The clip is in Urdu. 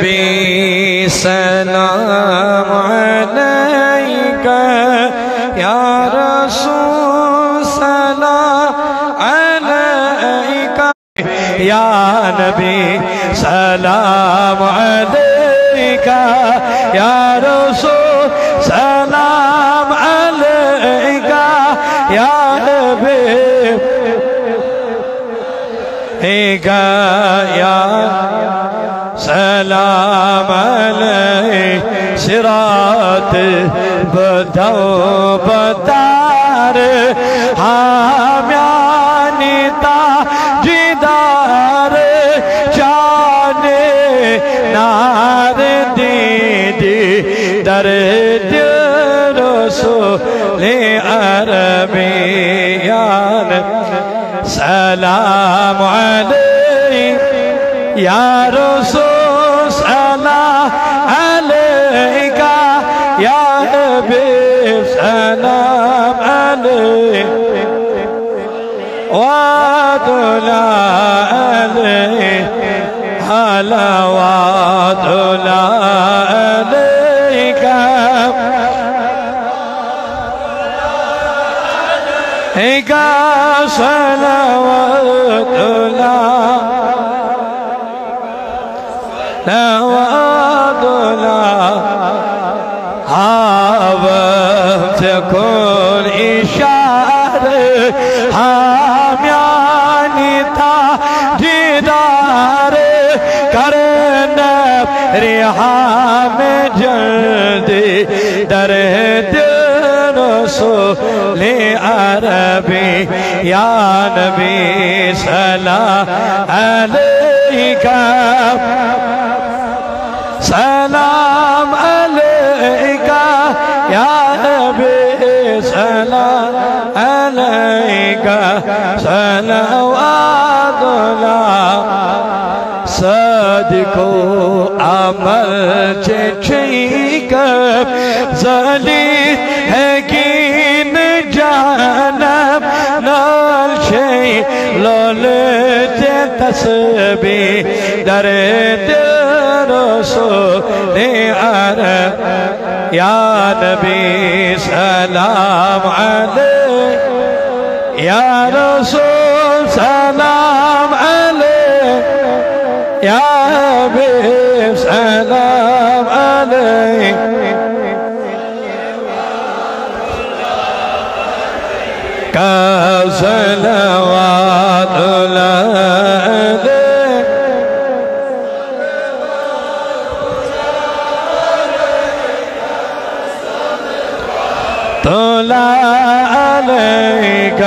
نبی سلام علیکہ یا رسول سلام علیکہ یا نبی سلام علیکہ یا رسول سلام علیکہ یا نبی یا سلام علیہ صراط بدو بدار حامیانی تاجدار جانے نار دیدی در دل رسول عربیان سلام علیہ یا رسول سلام علیکہ یا نبی سلام علیہ وادلا علیہ حلواتلا علیکہ ایکا صلوات اللہ نواد اللہ وقت کن اشارہ حامیانی تاجدار کرنا ریحام جلدی در دل رسول عربی یا نبی سلام علیکہ سلام علیکہ یا نبی سلام علیکہ صلوات اللہ صدقو عمل چیکب ذلیل ہے گین جانب نال شئی لولت تسبیح در دل رسول عرب یا نبی سلام علیہ یا رسول سلام علیہ یا حبیب سلام علیہ کا صلوات اللہ طلع عليك